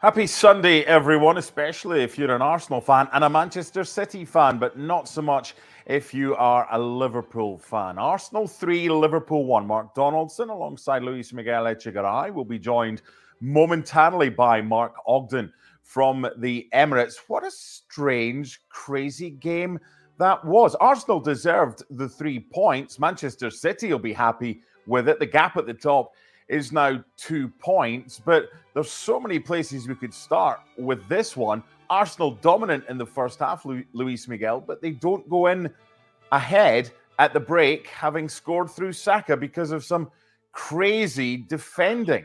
Happy Sunday, everyone, especially if you're an Arsenal fan and a Manchester City fan, but not so much if you are a Liverpool fan. Arsenal 3, Liverpool 1. Mark Donaldson alongside Luis Miguel Echegaray will be joined momentarily by Mark Ogden from the Emirates. What a strange, crazy game that was. Arsenal deserved the 3 points. Manchester City will be happy with it. The gap at the top is now 2 points, but there's so many places we could start with this one. Arsenal dominant in the first half, Luis Miguel, but they don't go in ahead at the break, having scored through Saka because of some crazy defending.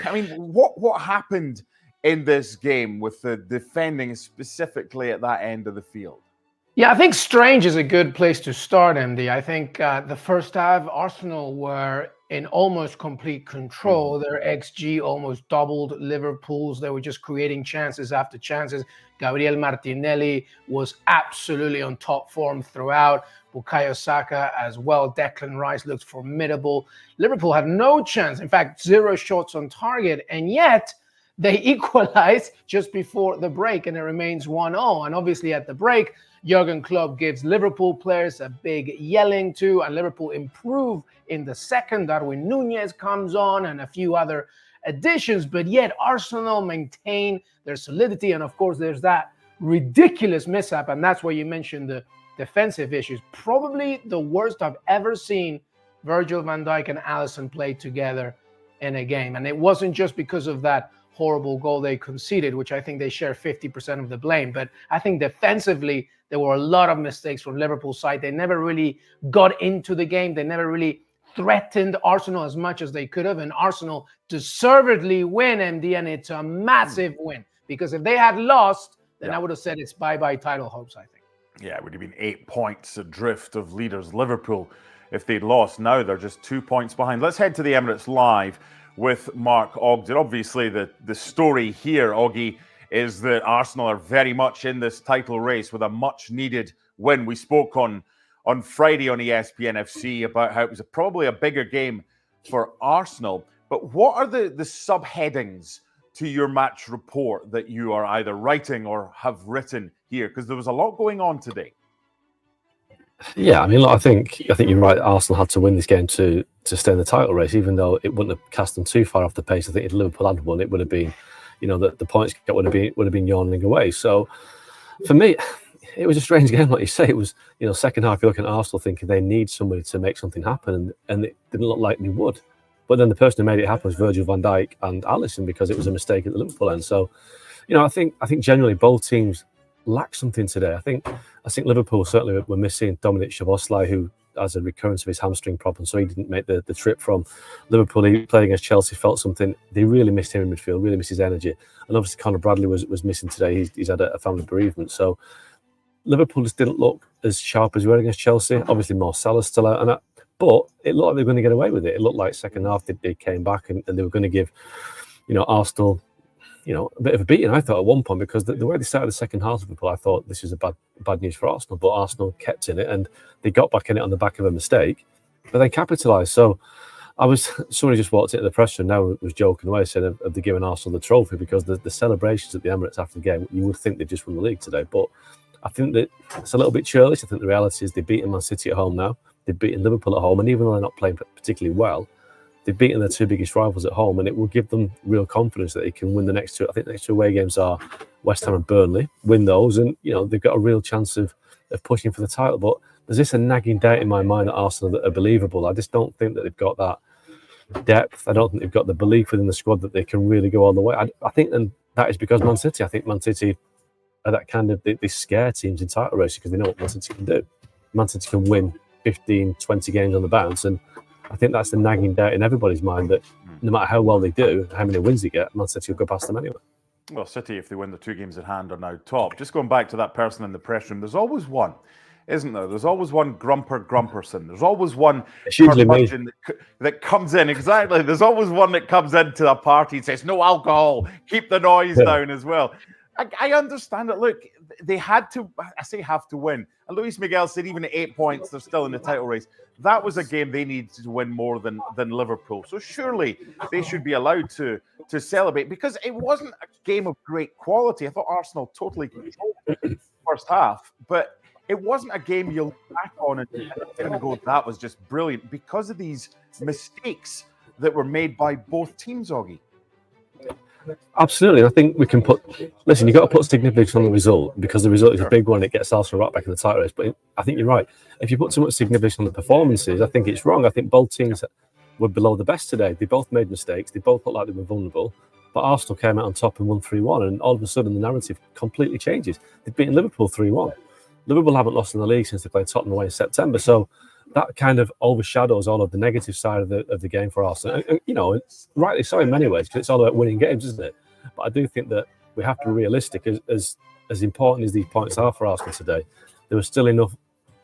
I mean, what happened in this game with the defending specifically at that end of the field? Yeah, I think strange is a good place to start, MD. I think the first half, Arsenal were in almost complete control. Their XG almost doubled Liverpool's. They were just creating chances after chances. Gabriel Martinelli was absolutely on top form throughout. Bukayo Saka as well. Declan Rice looked formidable. Liverpool had no chance. In fact, 0 shots on target. And yet, they equalized just before the break, and it remains 1-0. And obviously at the break, Jurgen Klopp gives Liverpool players a big yelling to, and Liverpool improve in the second. Darwin Nunez comes on and a few other additions, but yet Arsenal maintain their solidity. And of course, there's that ridiculous mishap, and that's where you mentioned the defensive issues. Probably the worst I've ever seen Virgil van Dijk and Alisson play together in a game. And it wasn't just because of that horrible goal they conceded, which I think they share 50% of the blame. But I think defensively, there were a lot of mistakes from Liverpool's side. They never really got into the game. They never really threatened Arsenal as much as they could have. And Arsenal deservedly win, MD, and it's a massive win. Because if they had lost, then I would have said it's bye-bye title hopes, I think. Yeah, it would have been 8 points adrift of leaders Liverpool if they'd lost. Now they're just 2 points behind. Let's head to the Emirates Live with Mark Ogden. Obviously, the story here, Oggy, is that Arsenal are very much in this title race with a much-needed win. We spoke on Friday on ESPN FC about how it was probably a bigger game for Arsenal. But what are the subheadings to your match report that you are either writing or have written here? Because there was a lot going on today. Yeah, I mean, look, I think you're right. Arsenal had to win this game to stay in the title race, even though it wouldn't have cast them too far off the pace. I think if Liverpool had won, it would have been, the points gap would have been yawning away. So for me, it was a strange game, like you say. It was, second half, you're looking at Arsenal thinking they need somebody to make something happen, and it didn't look like they would. But then the person who made it happen was Virgil van Dijk and Alisson, because it was a mistake at the Liverpool end. So, I think generally both teams lack something today. I think Liverpool certainly were missing Dominic Szoboszlai, who has a recurrence of his hamstring problem, so he didn't make the trip from Liverpool. He played against Chelsea, felt something. They really missed him in midfield, really missed his energy. And obviously Conor Bradley was missing today. He's had a family bereavement. So Liverpool just didn't look as sharp as we were against Chelsea. Obviously Mo Salah's still out, but it looked like they were going to get away with it. It looked like second half they came back and they were going to give, Arsenal, a bit of a beating, I thought, at one point, because the way they started the second half of Liverpool, I thought this was bad news for Arsenal, but Arsenal kept in it and they got back in it on the back of a mistake, but then capitalised. So somebody just walked into the press room now, was joking away, saying have they given Arsenal the trophy, because the celebrations at the Emirates after the game, you would think they just won the league today, but I think that it's a little bit churlish. I think the reality is they've beaten Man City at home now, they've beaten Liverpool at home, and even though they're not playing particularly well, they've beaten their 2 biggest rivals at home, and it will give them real confidence that they can win the next 2. I think the next 2 away games are West Ham and Burnley. Win those, and they've got a real chance of pushing for the title. But there's this a nagging doubt in my mind that Arsenal that are believable. I just don't think that they've got that depth. I don't think they've got the belief within the squad that they can really go all the way. I think, and that is because Man City. I think Man City are that kind of they scare teams in title races because they know what Man City can do. Man City can win 15, 20 games on the bounce, and I think that's the nagging doubt in everybody's mind that no matter how well they do, how many wins they get, Man City will go past them anyway. Well, City, if they win the 2 games at hand, are now top. Just going back to that person in the press room, there's always one, isn't there? There's always one Grumperson. There's always one that comes in. Exactly. There's always one that comes into a party and says, no alcohol, keep the noise down as well. I understand it. Look, they had to, I say have to win. And Luis Miguel said even at 8 points, they're still in the title race. That was a game they needed to win more than Liverpool. So surely they should be allowed to celebrate, because it wasn't a game of great quality. I thought Arsenal totally controlled the first half, but it wasn't a game you'll look back on and kind of go, that was just brilliant, because of these mistakes that were made by both teams, Augie. Absolutely. I think we can listen, you've got to put significance on the result, because the result is a big one. It gets Arsenal right back in the title race. But I think you're right. If you put too much significance on the performances, I think it's wrong. I think both teams were below the best today. They both made mistakes. They both looked like they were vulnerable. But Arsenal came out on top and won 3-1. And all of a sudden, the narrative completely changes. They've beaten Liverpool 3-1. Liverpool haven't lost in the league since they played Tottenham away in September. So that kind of overshadows all of the negative side of the game for Arsenal. And, you know, it's rightly so in many ways, because it's all about winning games, isn't it? But I do think that we have to be realistic. As important as these points are for Arsenal today, there were still enough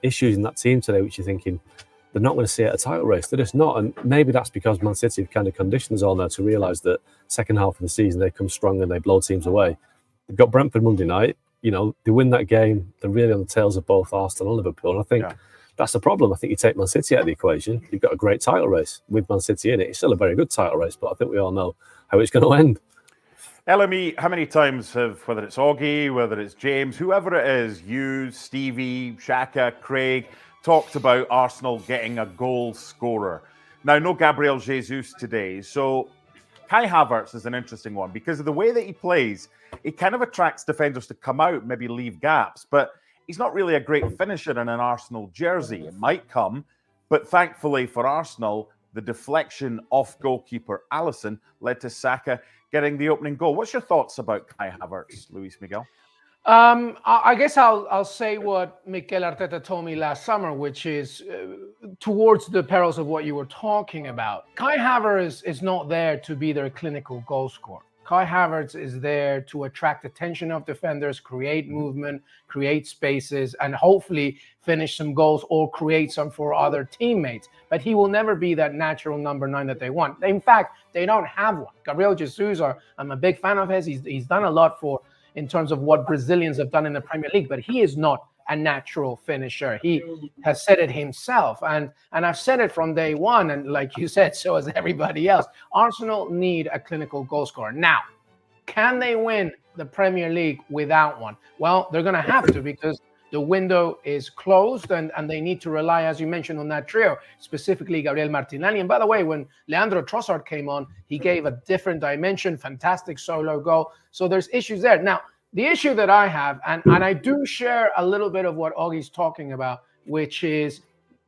issues in that team today which you're thinking they're not going to see it at a title race. They're just not. And maybe that's because Man City have kind of conditioned us all now to realise that second half of the season they come strong and they blow teams away. They've got Brentford Monday night. You know, they win that game, they're really on the tails of both Arsenal and Liverpool. And I think that's the problem. I think you take Man City out of the equation, you've got a great title race with Man City in it. It's still a very good title race, but I think we all know how it's going to end. LME, how many times have, whether it's Augie, whether it's James, whoever it is, you, Stevie, Shaka, Craig, talked about Arsenal getting a goal scorer? Now, no Gabriel Jesus today, so Kai Havertz is an interesting one, because of the way that he plays, it kind of attracts defenders to come out, maybe leave gaps, but he's not really a great finisher in an Arsenal jersey. It might come, but thankfully for Arsenal, the deflection off goalkeeper Alisson led to Saka getting the opening goal. What's your thoughts about Kai Havertz, Luis Miguel? I guess I'll say what Mikel Arteta told me last summer, which is towards the perils of what you were talking about. Kai Havertz is not there to be their clinical goal scorer. Kai Havertz is there to attract attention of defenders, create movement, create spaces, and hopefully finish some goals or create some for other teammates. But he will never be that natural number 9 that they want. In fact, they don't have one. Gabriel Jesus, I'm a big fan of his. He's done a lot in terms of what Brazilians have done in the Premier League, but he is not a natural finisher. He has said it himself, and I've said it from day one, and like you said, so has everybody else. Arsenal need a clinical goal scorer. Now, can they win the Premier League without one? Well, they're going to have to, because the window is closed, and they need to rely, as you mentioned, on that trio, specifically Gabriel Martinelli. And by the way, when Leandro Trossard came on, he gave a different dimension, fantastic solo goal. So there's issues there. Now, the issue that I have, and I do share a little bit of what Augie's talking about, which is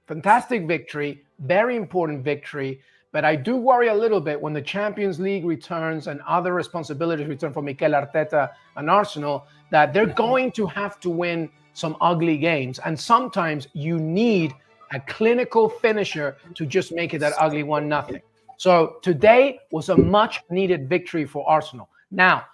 fantastic victory, very important victory, but I do worry a little bit when the Champions League returns and other responsibilities return for Mikel Arteta and Arsenal, that they're going to have to win some ugly games. And sometimes you need a clinical finisher to just make it that ugly 1-0. So today was a much needed victory for Arsenal. Now,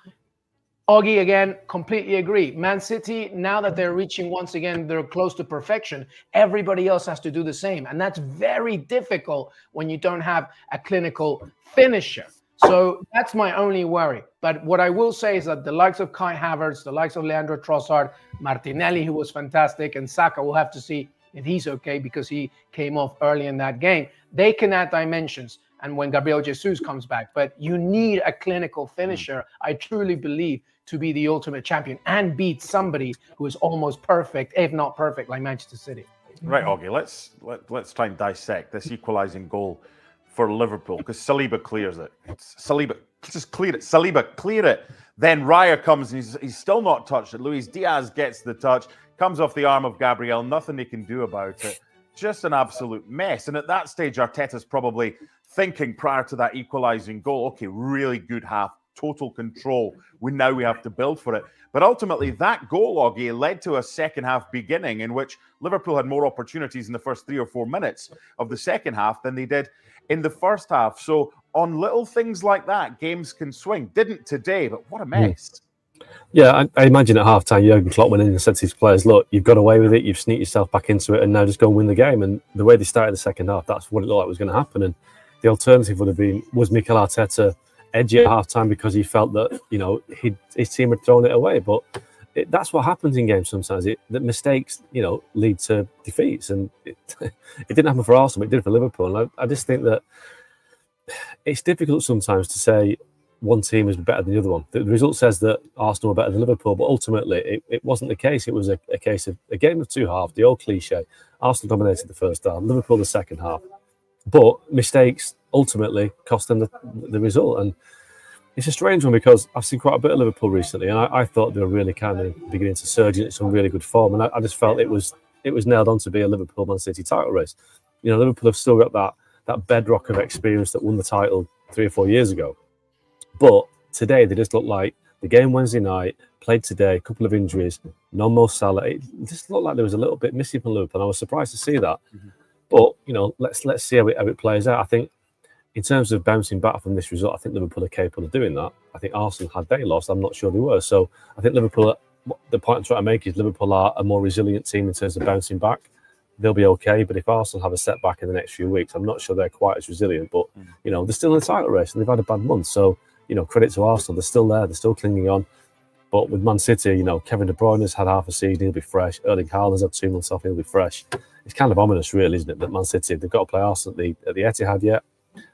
Augie, again, completely agree. Man City, now that they're reaching once again, they're close to perfection, everybody else has to do the same. And that's very difficult when you don't have a clinical finisher. So that's my only worry. But what I will say is that the likes of Kai Havertz, the likes of Leandro Trossard, Martinelli, who was fantastic, and Saka, we'll have to see if he's okay because he came off early in that game. They can add dimensions. And when Gabriel Jesus comes back, but you need a clinical finisher, I truly believe, to be the ultimate champion and beat somebody who is almost perfect, if not perfect, like Manchester City. Right, Augie, let's try and dissect this equalising goal for Liverpool, because Saliba clears it. Saliba just cleared it. Saliba cleared it. Then Raya comes and he's still not touched it. Luis Diaz gets the touch, comes off the arm of Gabriel. Nothing they can do about it. Just an absolute mess. And at that stage, Arteta's probably thinking prior to that equalising goal, okay, really good half, total control. Now we have to build for it. But ultimately, that goal, Augie, led to a second half beginning in which Liverpool had more opportunities in the first 3 or 4 minutes of the second half than they did in the first half. So on little things like that, games can swing. Didn't today, but what a mess. Yeah, I imagine at half-time, Jurgen Klopp went in and said to his players, look, you've got away with it, you've sneaked yourself back into it, and now just go and win the game. And the way they started the second half, that's what it looked like was going to happen. And the alternative would have been, was Mikel Arteta edgy at half-time because he felt that, you know, his team had thrown it away? But that's what happens in games sometimes. That mistakes, lead to defeats, and it didn't happen for Arsenal, but it did for Liverpool. And I just think that it's difficult sometimes to say one team is better than the other one. The result says that Arsenal are better than Liverpool, but ultimately it wasn't the case. It was a case of a game of two halves, the old cliche. Arsenal dominated the first half, Liverpool the second half. But mistakes ultimately cost them the result. And it's a strange one because I've seen quite a bit of Liverpool recently, and I thought they were really kind of beginning to surge into some really good form. And I just felt it was nailed on to be a Liverpool-Man City title race. Liverpool have still got that bedrock of experience that won the title 3 or 4 years ago. But today they just look like the game Wednesday night, played today, a couple of injuries, no Mo Salah. It just looked like there was a little bit missing from Liverpool, and I was surprised to see that. Mm-hmm. But let's see how it plays out. I think in terms of bouncing back from this result, I think Liverpool are capable of doing that. I think Arsenal, had they lost, I'm not sure they were. So I think Liverpool, the point I'm trying to make is Liverpool are a more resilient team in terms of bouncing back. They'll be okay, but if Arsenal have a setback in the next few weeks, I'm not sure they're quite as resilient. But they're still in the title race and they've had a bad month. So credit to Arsenal, they're still there, they're still clinging on. But with Man City, Kevin De Bruyne has had half a season, he'll be fresh. Erling Haaland's had 2 months off, he'll be fresh. It's kind of ominous, really, isn't it? That Man City, they've got to play Arsenal at the Etihad yet.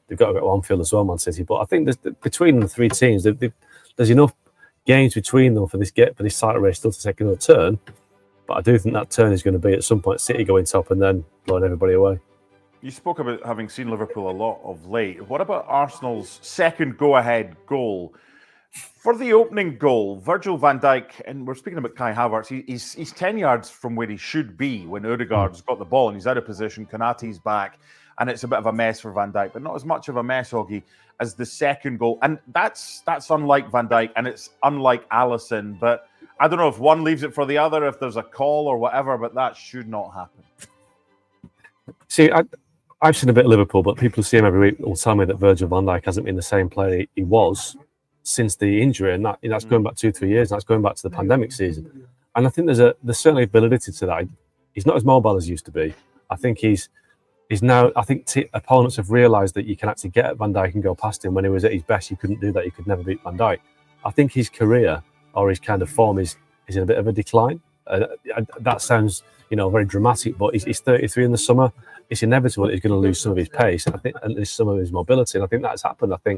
They've got to go to Anfield as well, Man City. But I think between the three teams, there's enough games between them for this title race still to take another turn. But I do think that turn is going to be at some point City going top and then blowing everybody away. You spoke about having seen Liverpool a lot of late. What about Arsenal's second go-ahead goal? For the opening goal, Virgil van Dijk, and we're speaking about Kai Havertz, he's 10 yards from where he should be when Odegaard's got the ball and he's out of position, Konaté's back, and it's a bit of a mess for Van Dijk, but not as much of a mess, Hoggy, as the second goal. And that's unlike Van Dijk, and it's unlike Alisson, but I don't know if one leaves it for the other, if there's a call or whatever, but that should not happen. See, I've seen a bit of Liverpool, but people who see him every week will tell me that Virgil van Dijk hasn't been the same player he was since the injury, and that's going back 2-3 years, and that's going back to the pandemic season. And I think there's certainly validity to that. He's not as mobile as he used to be. I think he's now. I think opponents have realised that you can actually get at Van Dijk and go past him. When he was at his best, you couldn't do that. You could never beat Van Dijk. I think his career or his kind of form is in a bit of a decline. That sounds very dramatic, but he's 33 in the summer. It's inevitable that he's going to lose some of his pace, and I think, and some of his mobility. And I think that's happened. I think